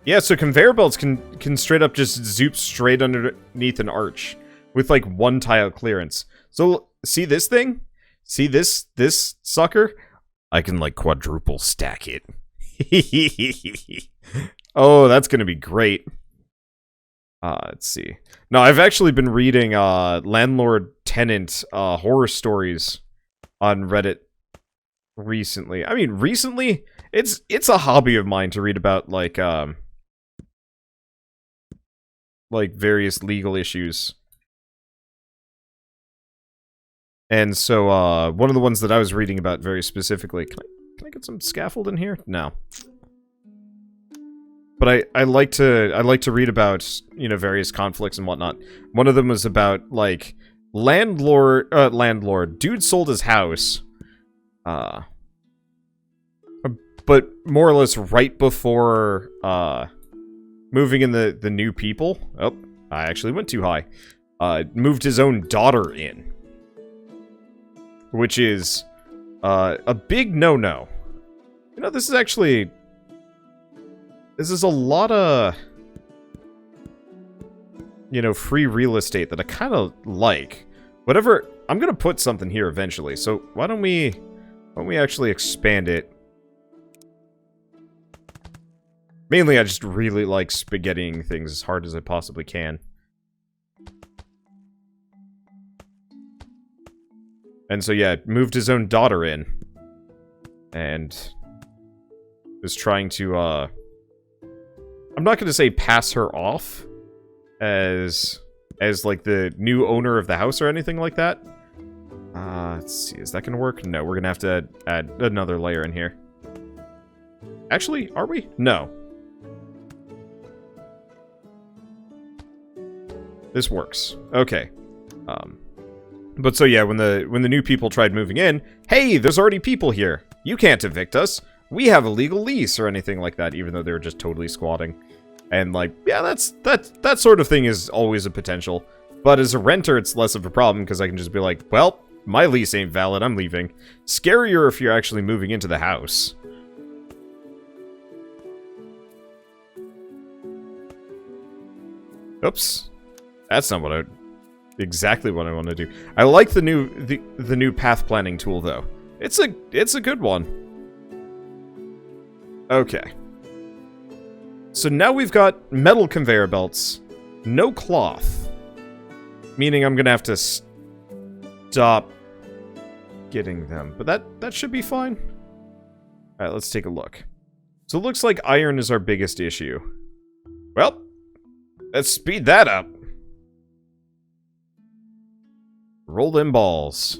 Yeah, so conveyor belts can straight up just zoop straight underneath an arch with like 1 tile clearance. So see this thing? See this sucker? I can like quadruple stack it. Oh, that's gonna be great. Let's see. No, I've actually been reading landlord-tenant horror stories on Reddit recently. I mean, recently, it's a hobby of mine to read about like various legal issues. And so one of the ones that I was reading about very specifically, can I get some scaffold in here? No. But I like to read about, you know, various conflicts and whatnot. One of them was about like landlord, dude sold his house, but more or less right before moving in the new people. Oh, I actually went too high. Moved his own daughter in, which is a big no-no. You know, this is a lot of, you know, free real estate that I kind of like. Whatever, I'm gonna put something here eventually, so why don't we actually expand it? Mainly, I just really like spaghettiing things as hard as I possibly can. And so, yeah, moved his own daughter in. And is trying to, I'm not gonna say pass her off as like the new owner of the house or anything like that. Let's see, is that gonna work? No, we're gonna have to add another layer in here. Actually, are we? No. This works. Okay. But so yeah, when the new people tried moving in, hey, there's already people here. You can't evict us. We have a legal lease or anything like that, even though they were just totally squatting. And like, yeah, that sort of thing is always a potential. But as a renter, it's less of a problem because I can just be like, well, my lease ain't valid, I'm leaving. Scarier if you're actually moving into the house. Oops. That's not what exactly what I want to do. I like the new path planning tool though. It's a good one. Okay. So now we've got metal conveyor belts, no cloth. Meaning I'm gonna have to stop getting them. But that should be fine. Alright, let's take a look. So it looks like iron is our biggest issue. Well, let's speed that up. Roll them balls.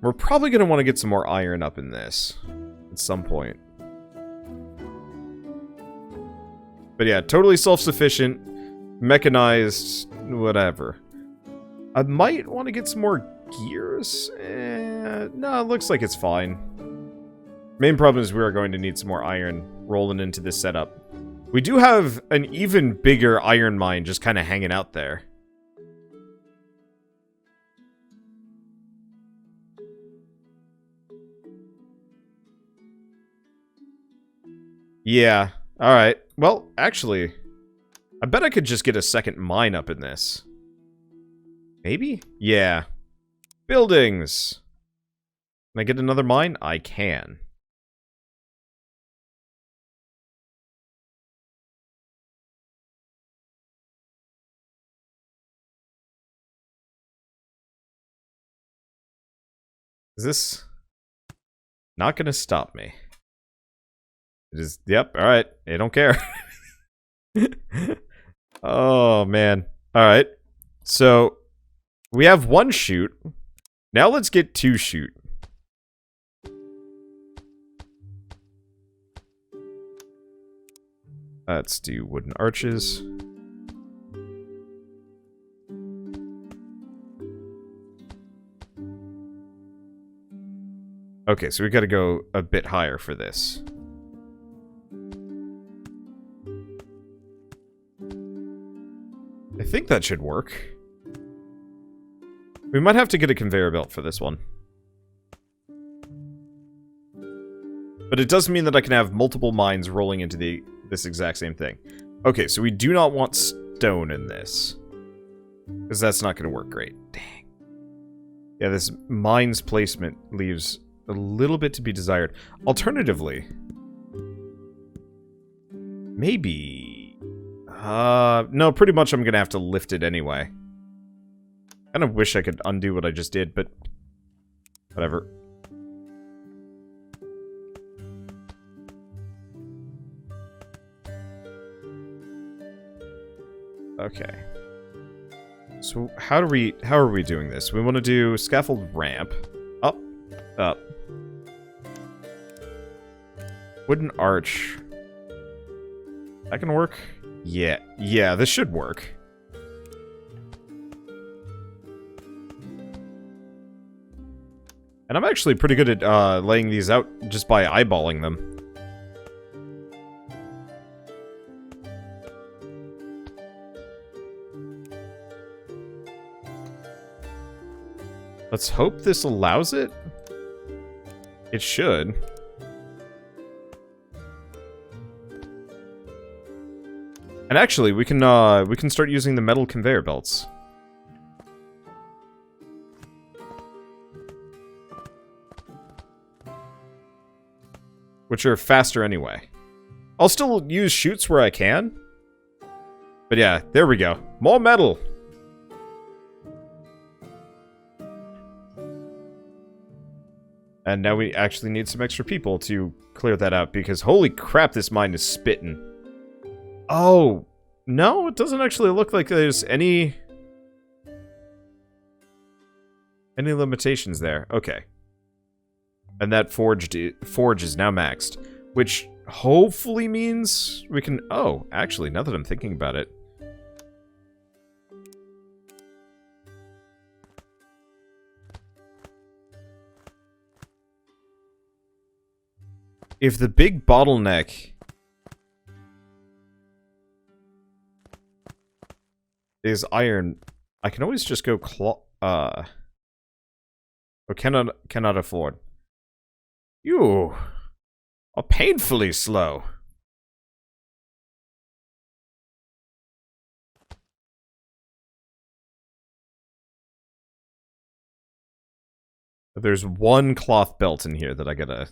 We're probably going to want to get some more iron up in this at some point. But yeah, totally self-sufficient, mechanized, whatever. I might want to get some more gears. No, it looks like it's fine. Main problem is we are going to need some more iron rolling into this setup. We do have an even bigger iron mine just kind of hanging out there. Yeah, alright. Well, actually, I bet I could just get a second mine up in this. Maybe? Yeah. Buildings! Can I get another mine? I can. Is this not gonna stop me? It is, yep, alright. I don't care. Oh, man. Alright. So, we have 1 chute. Now let's get 2 chute. Let's do wooden arches. Okay, so we gotta go a bit higher for this. I think that should work. We might have to get a conveyor belt for this one. But it doesn't mean that I can have multiple mines rolling into this exact same thing. Okay, so we do not want stone in this. Because that's not going to work great. Dang. Yeah, this mines placement leaves a little bit to be desired. Alternatively, maybe... no, pretty much I'm going to have to lift it anyway. Kind of wish I could undo what I just did, but whatever. Okay. So how are we doing this? We want to do scaffold ramp. Up. Up. Wooden arch. That can work? Yeah. Yeah, this should work. And I'm actually pretty good at laying these out just by eyeballing them. Let's hope this allows it. It should. And actually, we can start using the metal conveyor belts. Which are faster anyway. I'll still use chutes where I can. But yeah, there we go. More metal! And now we actually need some extra people to clear that out, because holy crap, this mine is spitting. Oh, no, it doesn't actually look like there's any limitations there. Okay. And that forge is now maxed, which hopefully means we can... Oh, actually, now that I'm thinking about it. If the big bottleneck is iron, I can always just go or cannot afford. You are painfully slow. There's one cloth belt in here that I gotta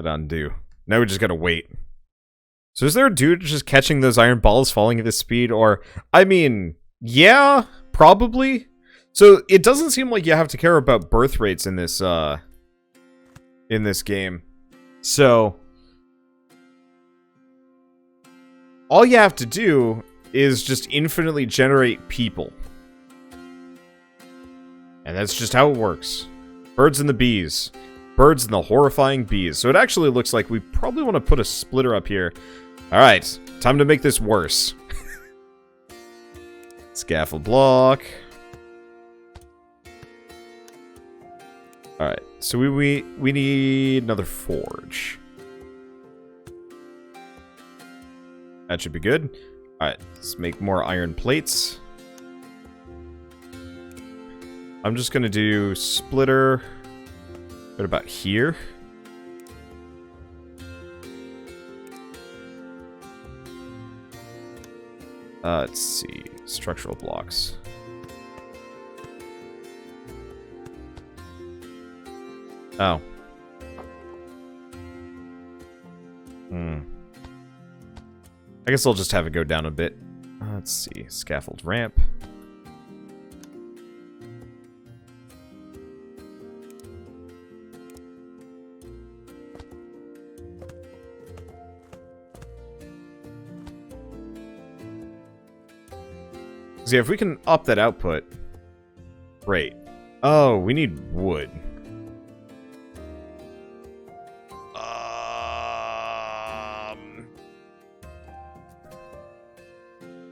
undo. Now we just gotta wait. So is there a dude just catching those iron balls falling at this speed? Or, I mean, yeah, probably. So it doesn't seem like you have to care about birth rates in this game. So all you have to do is just infinitely generate people. And that's just how it works. Birds and the bees. Birds and the horrifying bees. So it actually looks like we probably want to put a splitter up here. Alright, time to make this worse. Scaffold block. Alright, so we need another forge. That should be good. Alright, let's make more iron plates. I'm just gonna do splitter. What about here? Let's see. Structural blocks. Oh. I guess I'll just have it go down a bit. Let's see. Scaffold ramp. So yeah, if we can up that output, great. Oh, we need wood.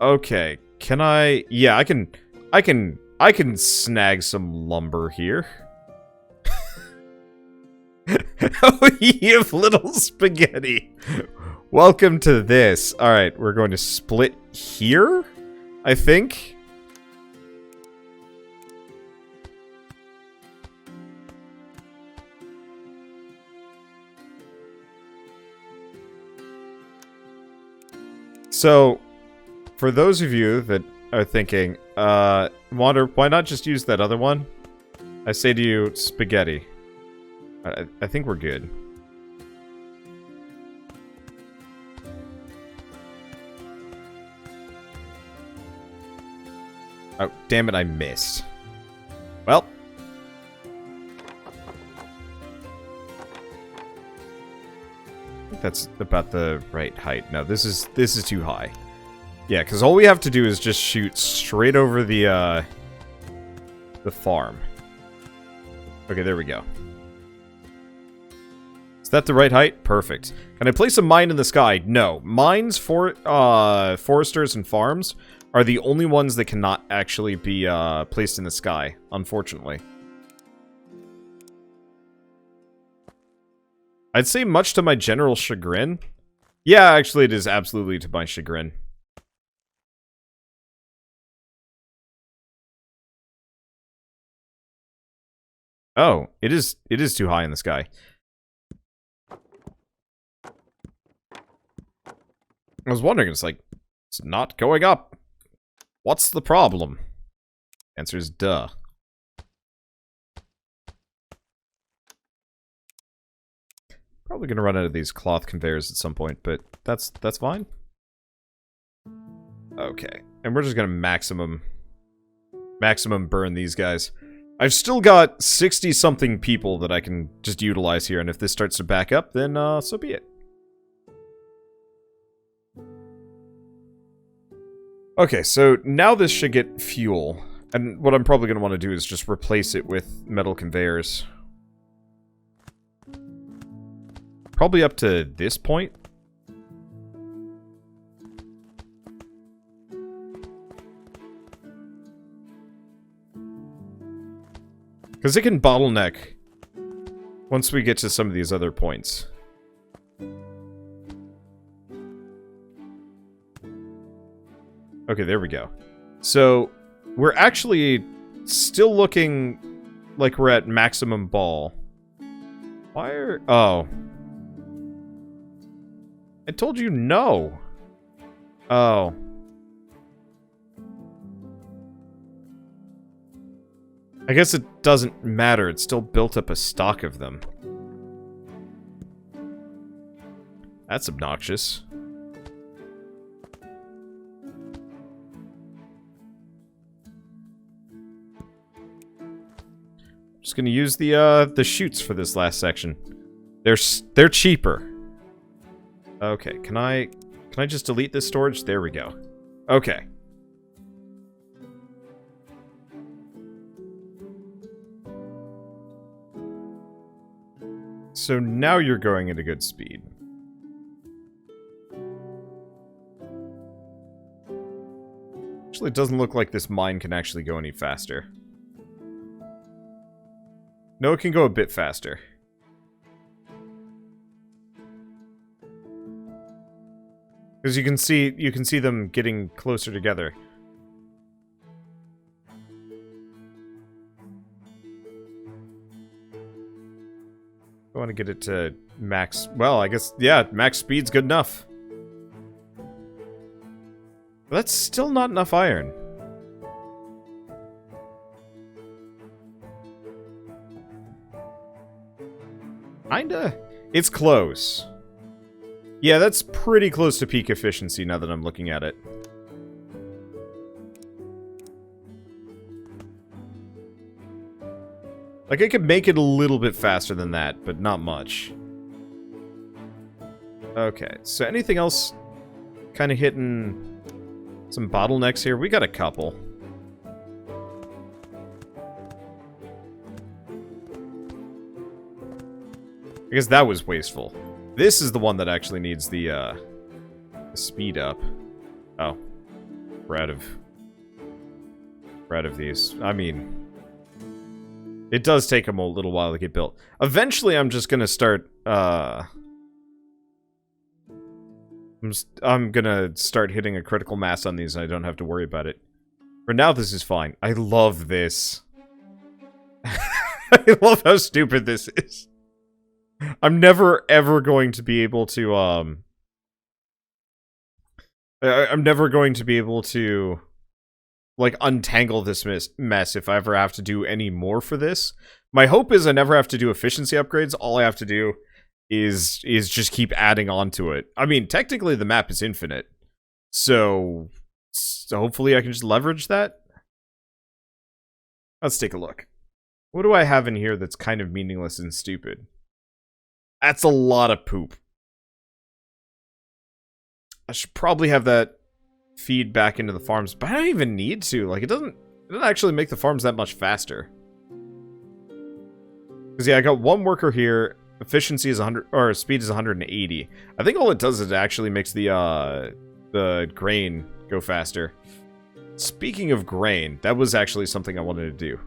Okay, can I? Yeah, I can snag some lumber here. Oh, you little spaghetti. Welcome to this. All right, we're going to split here, I think. So, for those of you that are thinking, Wander, why not just use that other one? I say to you, spaghetti. I think we're good. Oh, damn it, I missed. Well. I think that's about the right height. No, this is too high. Yeah, because all we have to do is just shoot straight over the farm. Okay, there we go. Is that the right height? Perfect. Can I place a mine in the sky? No. Mines, foresters, and farms are the only ones that cannot actually be placed in the sky, unfortunately. I'd say much to my general chagrin. Yeah, actually it is absolutely to my chagrin. Oh, it is too high in the sky. I was wondering, it's like, it's not going up. What's the problem? Answer is duh. Probably gonna run out of these cloth conveyors at some point, but that's fine. Okay, and we're just gonna maximum burn these guys. I've still got 60-something people that I can just utilize here, and if this starts to back up, then so be it. Okay, so now this should get fuel, and what I'm probably going to want to do is just replace it with metal conveyors. Probably up to this point. Because it can bottleneck once we get to some of these other points. Okay, there we go. So, we're actually still looking like we're at maximum ball. Why are... Oh. I told you no. Oh. I guess it doesn't matter. It still built up a stock of them. That's obnoxious. Just gonna use the chutes for this last section. They're cheaper. Okay, can I just delete this storage? There we go. Okay. So now you're going at a good speed. Actually, it doesn't look like this mine can actually go any faster. No, it can go a bit faster. Because you can see them getting closer together. I want to get it to max... Well, I guess, yeah, max speed's good enough. But that's still not enough iron. Kinda. It's close. Yeah, that's pretty close to peak efficiency now that I'm looking at it. Like, I could make it a little bit faster than that, but not much. Okay, so anything else kind of hitting some bottlenecks here? We got a couple. I guess that was wasteful. This is the one that actually needs the speed up. Oh. We're out of these. I mean... It does take them a little while to get built. Eventually, I'm just gonna start, I'm gonna start hitting a critical mass on these and I don't have to worry about it. For now, this is fine. I love this. I love how stupid this is. I'm never, ever going to be able to, I'm never going to be able to, like, untangle this mess if I ever have to do any more for this. My hope is I never have to do efficiency upgrades. All I have to do is just keep adding on to it. I mean, technically the map is infinite. So hopefully I can just leverage that. Let's take a look. What do I have in here that's kind of meaningless and stupid? That's a lot of poop. I should probably have that feed back into the farms, but I don't even need to. Like, it doesn't actually make the farms that much faster. Because, yeah, I got one worker here. Efficiency is 100, or speed is 180. I think all it does is it actually makes the grain go faster. Speaking of grain, that was actually something I wanted to do.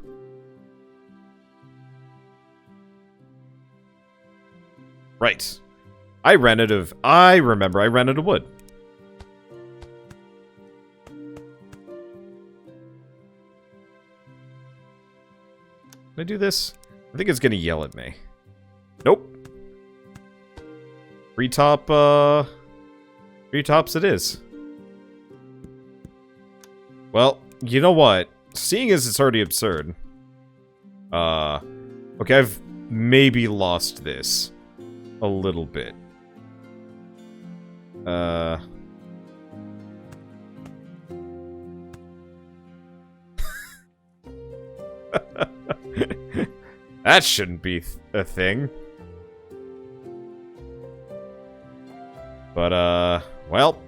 Right. I rented a wood. Can I do this? I think it's gonna yell at me. Nope. Three tops it is. Well, you know what? Seeing as it's already absurd. Okay, I've maybe lost this a little bit. That shouldn't be a thing. But, well.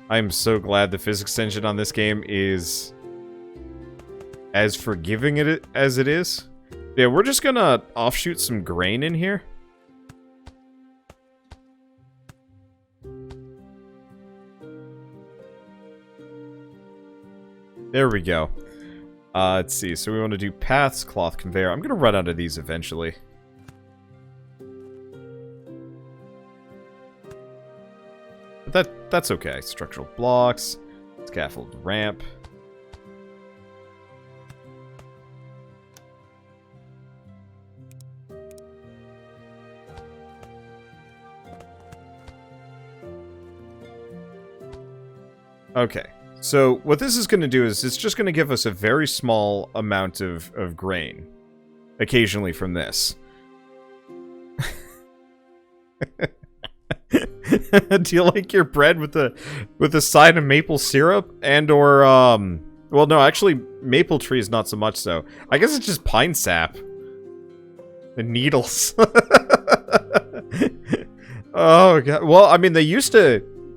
I'm so glad the physics engine on this game is as forgiving as it is. Yeah, we're just gonna offshoot some grain in here. There we go. Let's see. So we want to do paths, cloth, conveyor. I'm gonna run out of these eventually. But that's okay. Structural blocks, scaffold ramp. Okay, so what this is going to do is it's just going to give us a very small amount of grain, occasionally from this. Do you like your bread with a side of maple syrup and or well, no, actually maple trees not so much so. I guess it's just pine sap and needles. Oh god. Well, I mean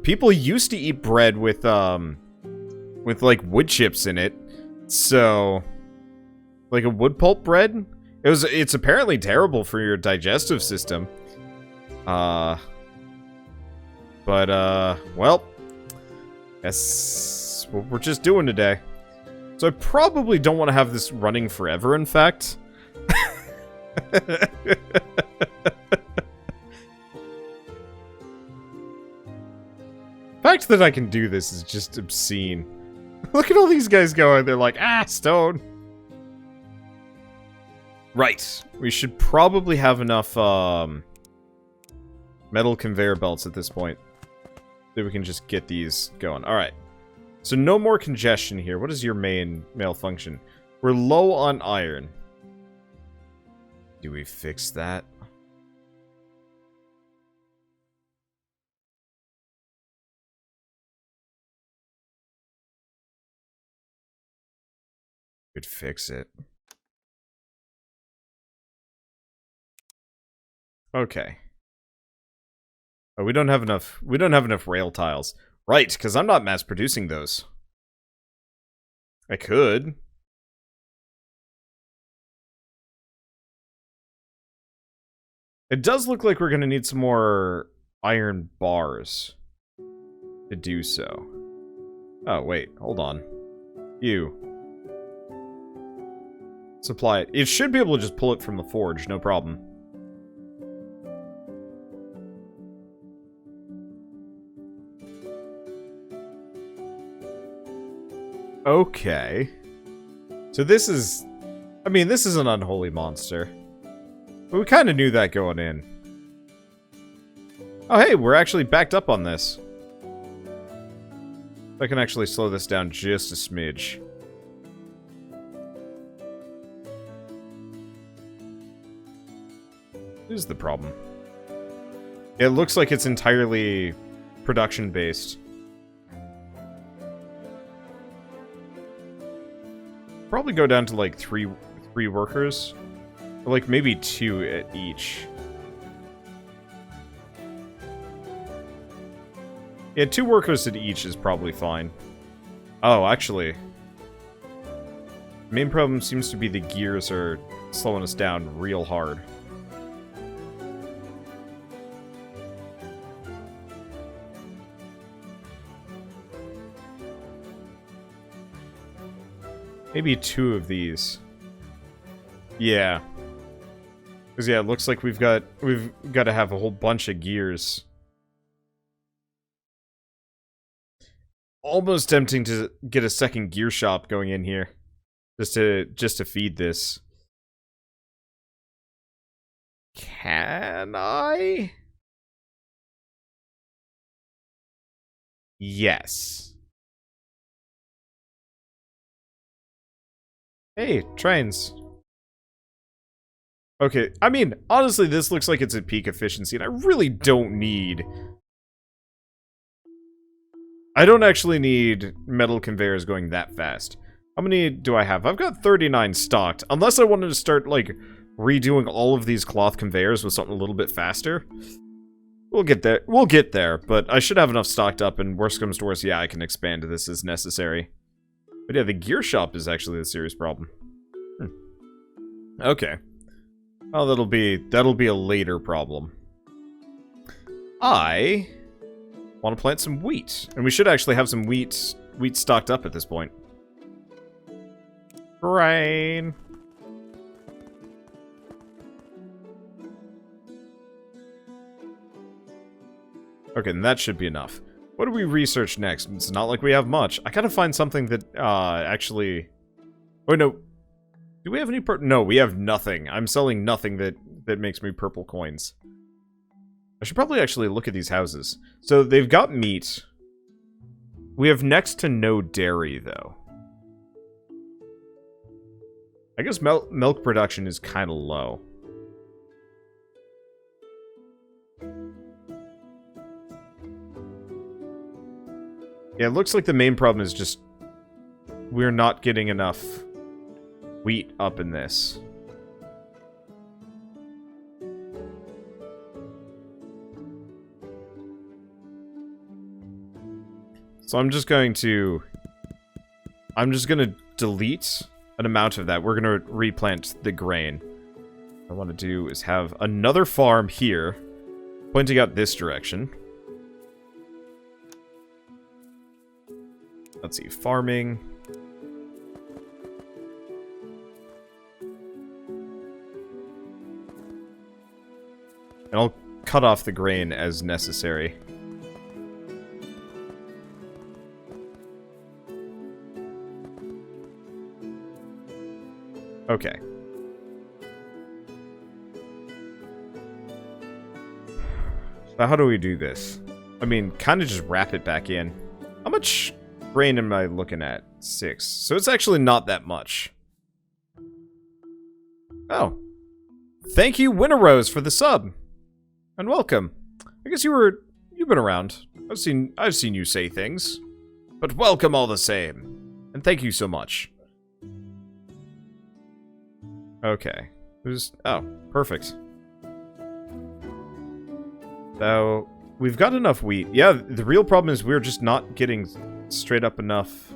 people used to eat bread with like wood chips in it. So like a wood pulp bread? It's apparently terrible for your digestive system. But, well, that's what we're just doing today. So I probably don't want to have this running forever, in fact. The fact that I can do this is just obscene. Look at all these guys going, they're like, ah, stone. Right, we should probably have enough, metal conveyor belts at this point. That we can just get these going. Alright. So no more congestion here. What is your main malfunction? We're low on iron. Do we fix that? Could fix it. Okay. Oh, we don't have enough rail tiles. Right, because I'm not mass producing those. I could. It does look like we're gonna need some more iron bars to do so. Oh, wait, hold on. You. Supply it. It should be able to just pull it from the forge, no problem. Okay. So this is... I mean, this is an unholy monster. But we kind of knew that going in. Oh, hey, we're actually backed up on this. I can actually slow this down just a smidge. This is the problem. It looks like it's entirely production-based. Probably go down to like three workers. Or like maybe 2 at each. Yeah, 2 workers at each is probably fine. Oh, actually. The main problem seems to be the gears are slowing us down real hard. Maybe 2 of these. Yeah. Because yeah, it looks like we've got to have a whole bunch of gears. Almost tempting to get a second gear shop going in here. Just to feed this. Can I? Yes. Hey, trains. Okay, I mean, honestly, this looks like it's at peak efficiency, and I really don't need... I don't actually need metal conveyors going that fast. How many do I have? I've got 39 stocked. Unless I wanted to start, like, redoing all of these cloth conveyors with something a little bit faster. We'll get there. We'll get there, but I should have enough stocked up, and worst comes to worst, yeah, I can expand this as necessary. But yeah, the gear shop is actually the serious problem. Okay. Well, that'll be a later problem. I want to plant some wheat, and we should actually have some wheat stocked up at this point. Grain. Okay, and that should be enough. What do we research next? It's not like we have much. I gotta find something that, actually... Oh, no. Do we have any No, we have nothing. I'm selling nothing that makes me purple coins. I should probably actually look at these houses. So, they've got meat. We have next to no dairy, though. I guess milk production is kind of low. Yeah, it looks like the main problem is just we're not getting enough wheat up in this. So I'm just going to delete an amount of that. We're going to replant the grain. What I want to do is have another farm here, pointing out this direction. Let's see, farming. And I'll cut off the grain as necessary. Okay. So how do we do this? I mean, kind of just wrap it back in. How much grain am I looking at? 6. So it's actually not that much. Oh. Thank you, Winterrose, for the sub. And welcome. I guess you've been around. I've seen you say things. But welcome all the same. And thank you so much. Okay. Oh, perfect. So, we've got enough wheat. Yeah, the real problem is we're just not getting straight up enough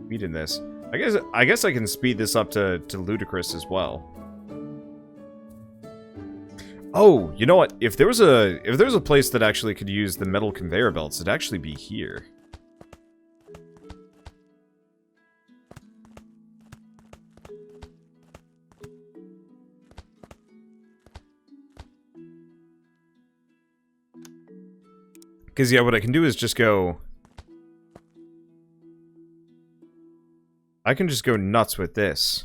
wheat in this. I guess I can speed this up to ludicrous as well. Oh, you know what? If there was a place that actually could use the metal conveyor belts, it'd actually be here. Because, yeah, what I can do is just go... I can just go nuts with this.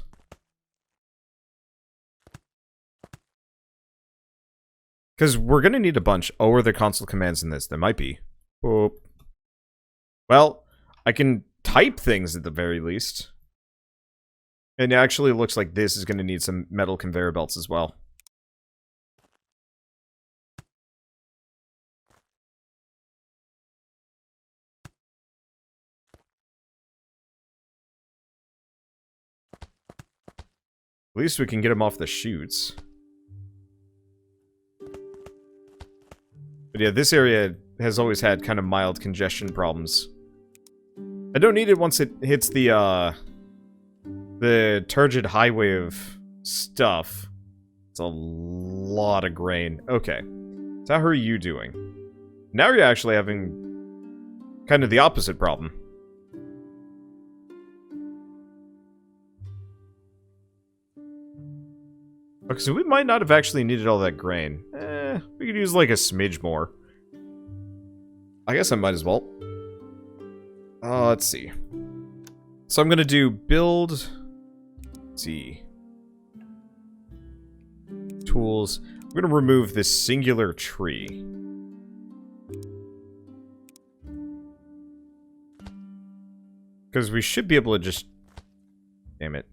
Because we're going to need a bunch. Oh, are there console commands in this? There might be. Oh. Well, I can type things at the very least. And it actually looks like this is going to need some metal conveyor belts as well. At least we can get them off the chutes. But yeah, this area has always had kind of mild congestion problems. I don't need it once it hits the turgid highway of stuff. It's a lot of grain. Okay. So how are you doing? Now you're actually having kind of the opposite problem. Okay, so we might not have actually needed all that grain. We could use like a smidge more. I guess I might as well. Let's see. So I'm gonna do build. Let's see. Tools. We're gonna remove this singular tree. Because we should be able to just... Damn it.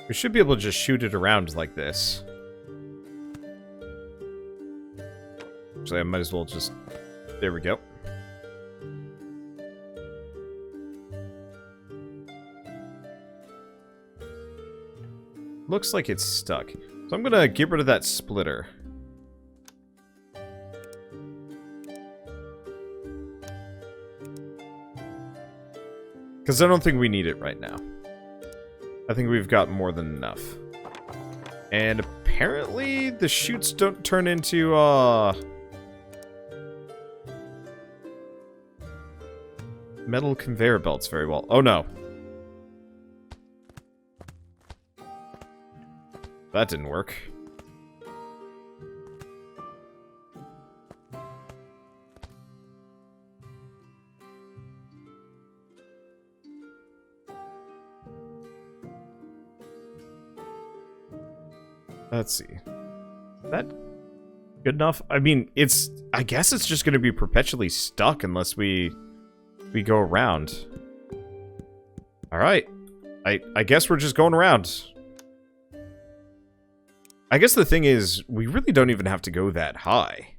We should be able to just shoot it around like this. Actually, I might as well just... There we go. Looks like it's stuck. So I'm gonna get rid of that splitter. Because I don't think we need it right now. I think we've got more than enough. And apparently the chutes don't turn into, metal conveyor belts very well. Oh no. That didn't work. Let's see. Is that good enough? I mean, I guess it's just going to be perpetually stuck unless we go around. Alright. I guess we're just going around. I guess the thing is, we really don't even have to go that high.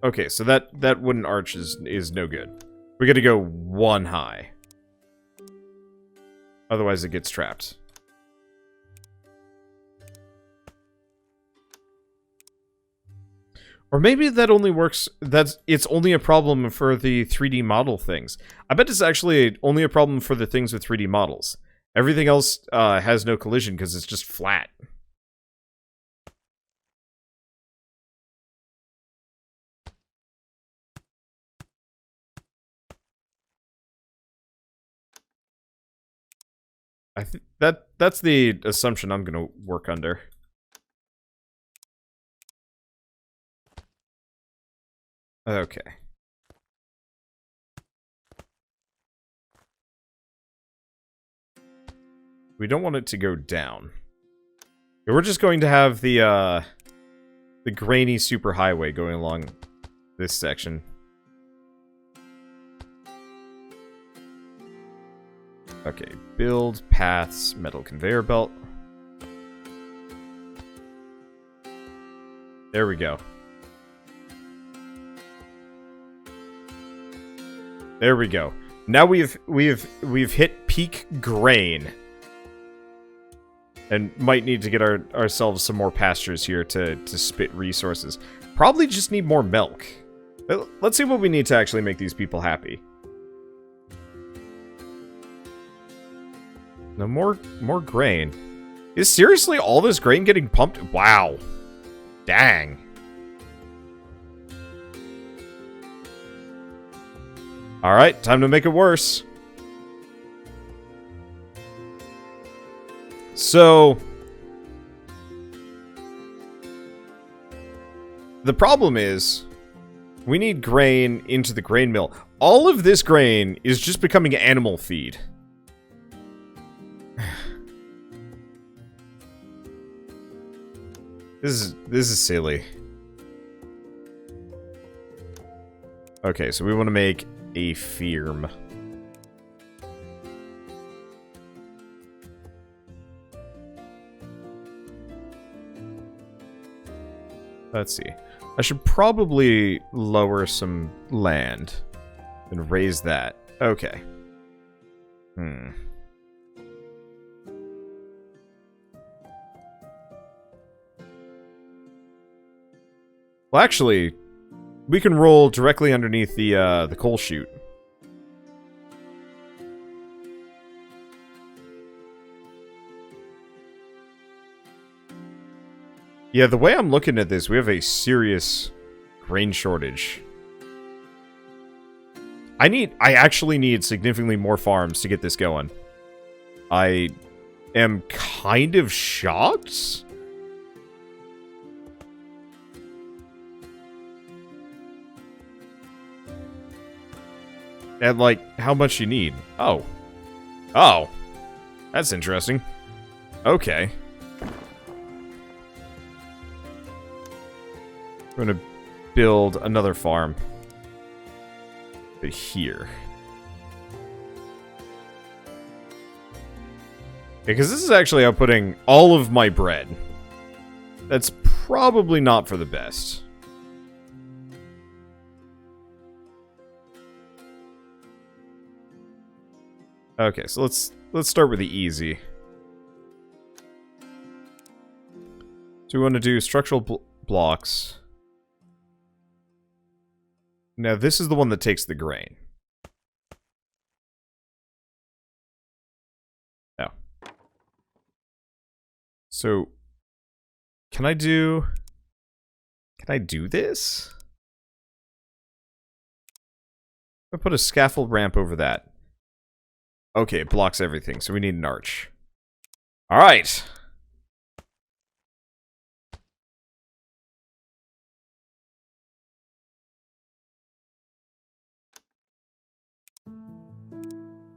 Okay, so that wooden arch is no good. We gotta go one high. Otherwise it gets trapped. Or maybe that only works, it's only a problem for the 3D model things. I bet it's actually only a problem for the things with 3D models. Everything else has no collision because it's just flat. I think that's the assumption I'm gonna work under. Okay. We don't want it to go down. We're just going to have the grainy superhighway going along this section. Okay, build paths, metal conveyor belt. There we go. There we go. Now we've hit peak grain. And might need to get ourselves some more pastures here to spit resources. Probably just need more milk. Let's see what we need to actually make these people happy. No more grain. Is seriously all this grain getting pumped? Wow. Dang. Alright, time to make it worse. So, the problem is, We need grain into the grain mill. All of this grain is just becoming animal feed. This is silly. Okay, so we want to make a firm. Let's see. I should probably lower some land and raise that. Okay. Well, actually, we can roll directly underneath the coal chute. Yeah, the way I'm looking at this, we have a serious grain shortage. I actually need significantly more farms to get this going. I am kind of shocked. And, like, how much you need. Oh. Oh. That's interesting. Okay. I'm gonna build another farm. Here. Because this is actually outputting all of my bread. That's probably not for the best. Okay, so let's start with the easy. So we want to do structural blocks. Now this is the one that takes the grain. Oh. So can I do this? I put a scaffold ramp over that. Okay, it blocks everything, so we need an arch. Alright!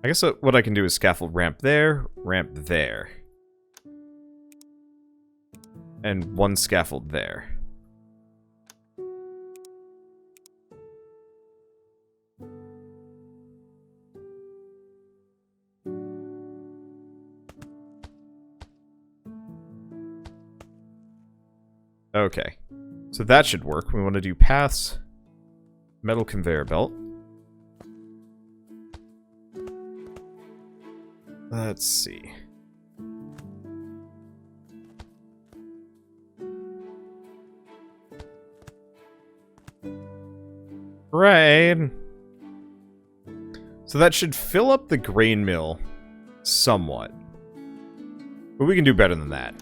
I guess what I can do is scaffold ramp there, and one scaffold there. Okay, so that should work. We want to do paths, metal conveyor belt. Let's see. Right. So that should fill up the grain mill somewhat. But we can do better than that.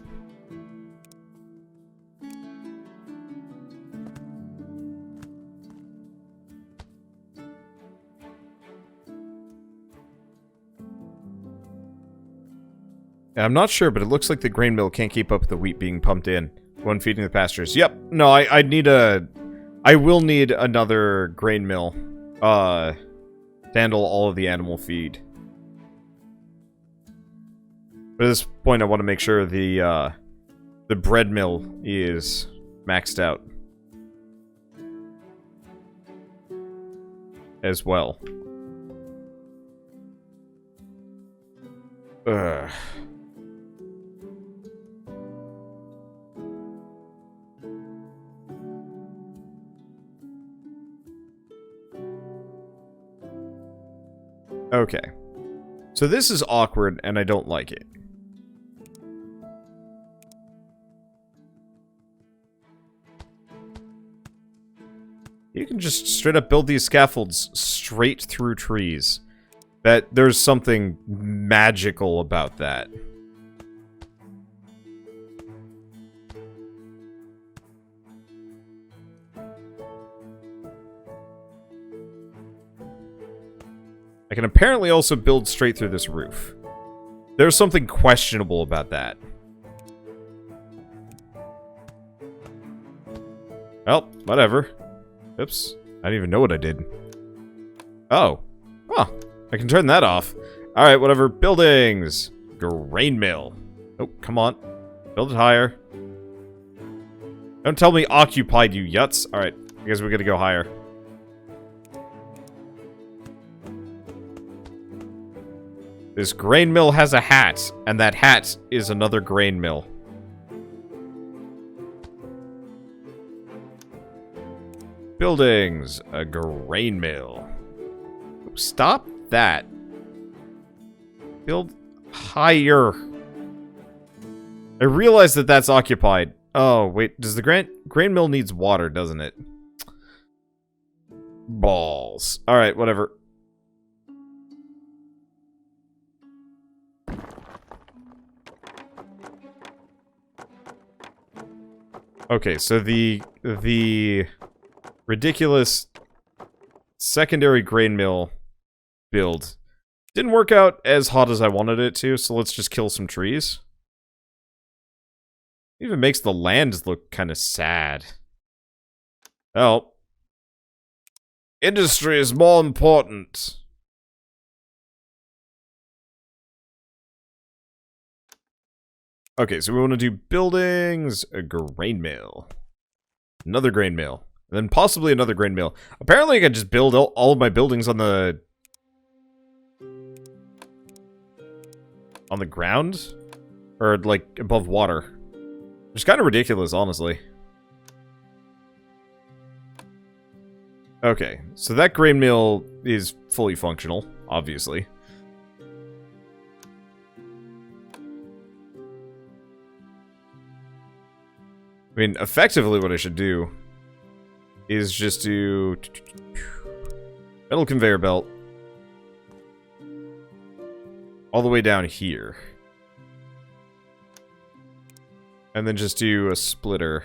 And I'm not sure, but it looks like the grain mill can't keep up with the wheat being pumped in. One feeding the pastures. Yep. No, I will need another grain mill. To handle all of the animal feed. But at this point, I want to make sure the bread mill is maxed out. As well. Ugh. Okay. So this is awkward, and I don't like it. You can just straight up build these scaffolds straight through trees. There's something magical about that. I can apparently also build straight through this roof. There's something questionable about that. Well, whatever. Oops. I don't even know what I did. Oh. Huh. I can turn that off. Alright, whatever. Buildings. Grain mill. Oh, come on. Build it higher. Don't tell me occupied, you yuts. Alright, I guess we're gonna go higher. This grain mill has a hat, and that hat is another grain mill. Buildings. A grain mill. Stop that. Build higher. I realize that that's occupied. Oh, wait. Does the grain mill needs water, doesn't it? Balls. Alright, whatever. Okay, so the ridiculous secondary grain mill build didn't work out as hot as I wanted it to, so let's just kill some trees. It even makes the land look kind of sad. Well, industry is more important. Okay, so we want to do buildings, a grain mill, another grain mill, and then possibly another grain mill. Apparently I can just build all of my buildings on the ground? Or, like, above water. Which is kind of ridiculous, honestly. Okay, so that grain mill is fully functional, obviously. I mean, effectively what I should do is just do metal conveyor belt all the way down here. And then just do a splitter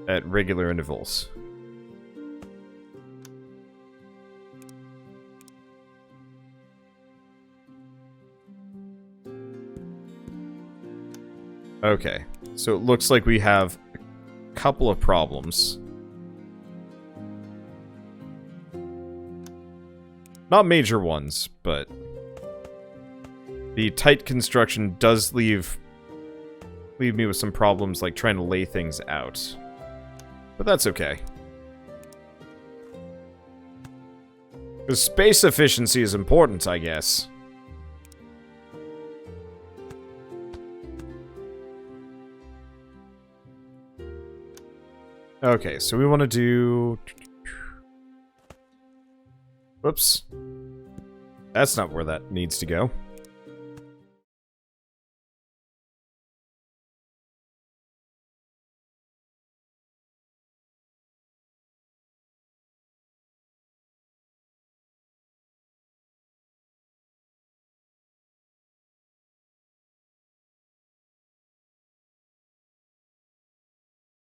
at regular intervals. Okay, so it looks like we have a couple of problems. Not major ones, but the tight construction does leave me with some problems, like trying to lay things out. But that's okay. The space efficiency is important, I guess. Okay, so we want to do... Whoops. That's not where that needs to go.